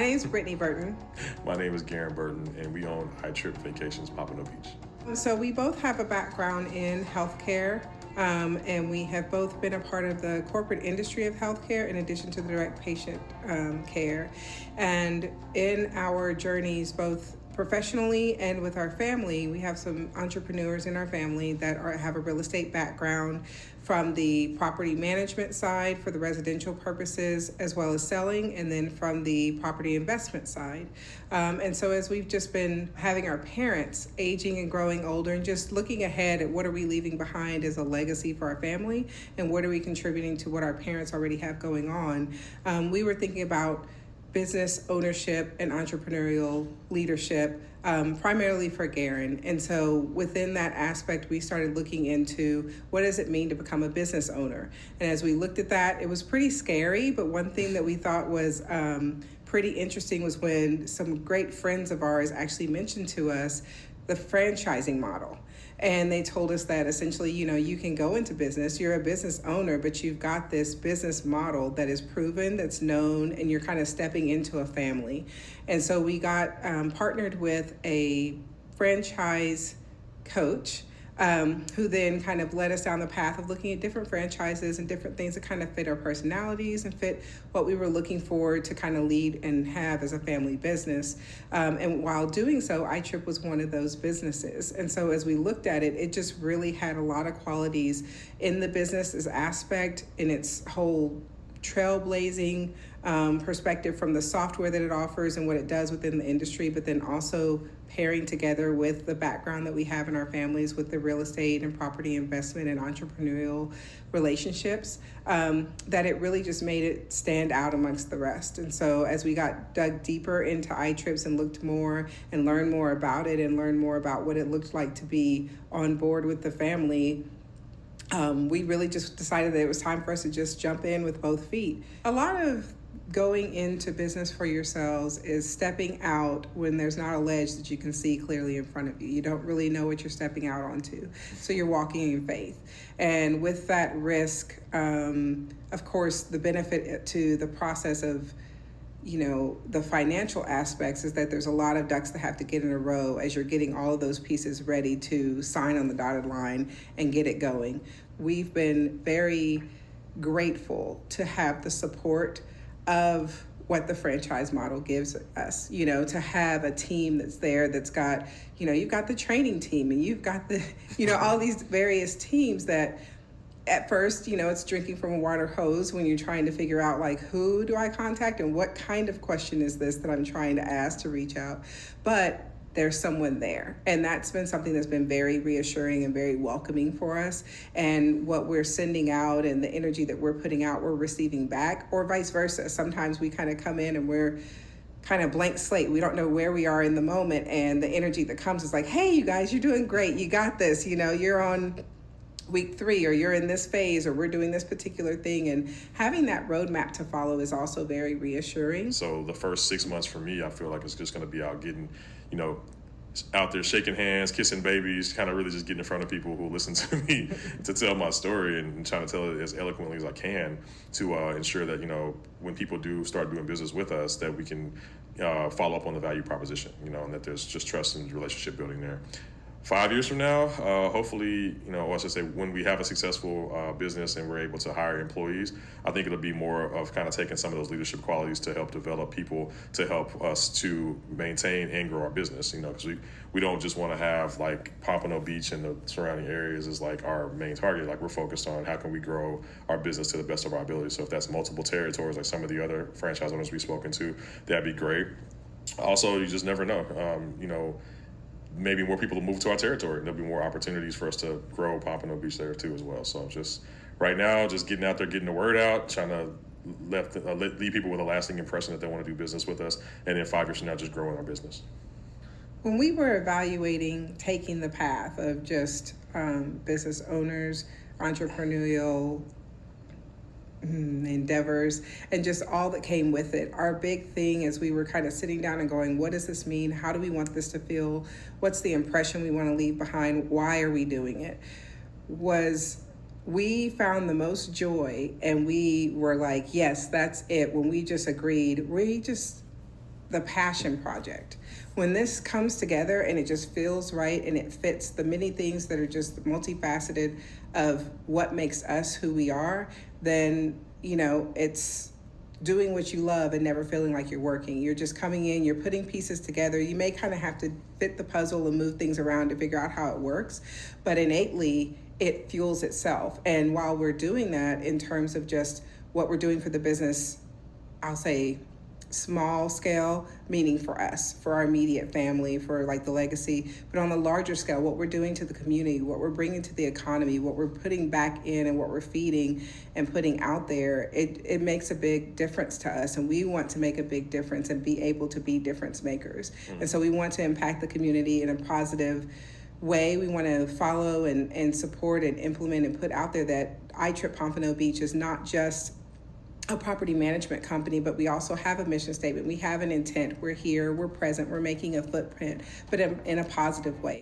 My name is Brittany Burton. My name is Garren Burton, and we own iTrip Vacations, Pompano Beach. So we both have a background in healthcare, and we have both been a part of the corporate industry of healthcare in addition to the direct patient care. And in our journeys, both professionally and with our family, we have some entrepreneurs in our family that have a real estate background from the property management side for the residential purposes, as well as selling, and then from the property investment side. And so as we've just been having our parents aging and growing older and just looking ahead at what are we leaving behind as a legacy for our family and what are we contributing to what our parents already have going on, we were thinking about business ownership and entrepreneurial leadership, primarily for Garren. And so within that aspect, we started looking into what does it mean to become a business owner. And as we looked at that, it was pretty scary, but one thing that we thought was pretty interesting was when some great friends of ours actually mentioned to us the franchising model. And they told us that essentially, you can go into business, you're a business owner, but you've got this business model that is proven, that's known, and you're kind of stepping into a family. And so we got partnered with a franchise coach who then kind of led us down the path of looking at different franchises and different things that kind of fit our personalities and fit what we were looking for to kind of lead and have as a family business. And while doing so, iTrip was one of those businesses. And so as we looked at it, it just really had a lot of qualities in the business aspect, in its whole trailblazing perspective from the software that it offers and what it does within the industry, but then also pairing together with the background that we have in our families with the real estate and property investment and entrepreneurial relationships, that it really just made it stand out amongst the rest. And so as we got dug deeper into iTrips and looked more and learned more about it and learned more about what it looked like to be on board with the family, we really just decided that it was time for us to just jump in with both feet. A lot of going into business for yourselves is stepping out when there's not a ledge that you can see clearly in front of you. You don't really know what you're stepping out onto. So you're walking in faith. And with that risk, of course, the benefit to the process of the financial aspects is that there's a lot of ducks that have to get in a row as you're getting all of those pieces ready to sign on the dotted line and get it going. We've been very grateful to have the support of what the franchise model gives us, to have a team that's there that's got, you've got the training team and you've got the, all these various teams that at first, it's drinking from a water hose when you're trying to figure out who do I contact and what kind of question is this that I'm trying to ask to reach out. But there's someone there. And that's been something that's been very reassuring and very welcoming for us. And what we're sending out and the energy that we're putting out, we're receiving back, or vice versa. Sometimes we kind of come in and we're kind of blank slate. We don't know where we are in the moment. And the energy that comes is like, hey, you guys, you're doing great. You got this. You're on week 3, or you're in this phase, or we're doing this particular thing. And having that roadmap to follow is also very reassuring. So the first 6 months for me, I feel like it's just going to be out getting, out there shaking hands, kissing babies, kind of really just getting in front of people who listen to me to tell my story and trying to tell it as eloquently as I can to ensure that, when people do start doing business with us, that we can follow up on the value proposition, and that there's just trust and relationship building there. 5 years from now, hopefully, or I should say when we have a successful business and we're able to hire employees, I think it'll be more of kind of taking some of those leadership qualities to help develop people to help us to maintain and grow our business, because we don't just want to have Pompano Beach and the surrounding areas as our main target. We're focused on how can we grow our business to the best of our ability. So if that's multiple territories, like some of the other franchise owners we've spoken to, that'd be great. Also, you just never know, maybe more people will move to our territory and there'll be more opportunities for us to grow Pompano Beach there too as well. So just right now, just getting out there, getting the word out, trying to leave people with a lasting impression that they want to do business with us. And then 5 years from now, just growing our business. When we were evaluating taking the path of just business owners, entrepreneurial endeavors, and just all that came with it, our big thing as we were kind of sitting down and going, what does this mean? How do we want this to feel? What's the impression we want to leave behind? Why are we doing it? Was we found the most joy, and we were like, yes, that's it. When we just agreed, we just the passion project. When this comes together and it just feels right and it fits the many things that are just multifaceted of what makes us who we are, then, you know, it's doing what you love and never feeling like you're working. You're just coming in, you're putting pieces together. You may kind of have to fit the puzzle and move things around to figure out how it works, but innately it fuels itself. And while we're doing that in terms of just what we're doing for the business, I'll say small scale, meaning for us, for our immediate family, for like the legacy, but on the larger scale, what we're doing to the community, what we're bringing to the economy, what we're putting back in and what we're feeding and putting out there, it makes a big difference to us. And we want to make a big difference and be able to be difference makers. And so we want to impact the community in a positive way. We want to follow and support and implement and put out there that iTrip Pompano Beach is not just a property management company, but we also have a mission statement. We have an intent. We're here, we're present, we're making a footprint, but in a positive way.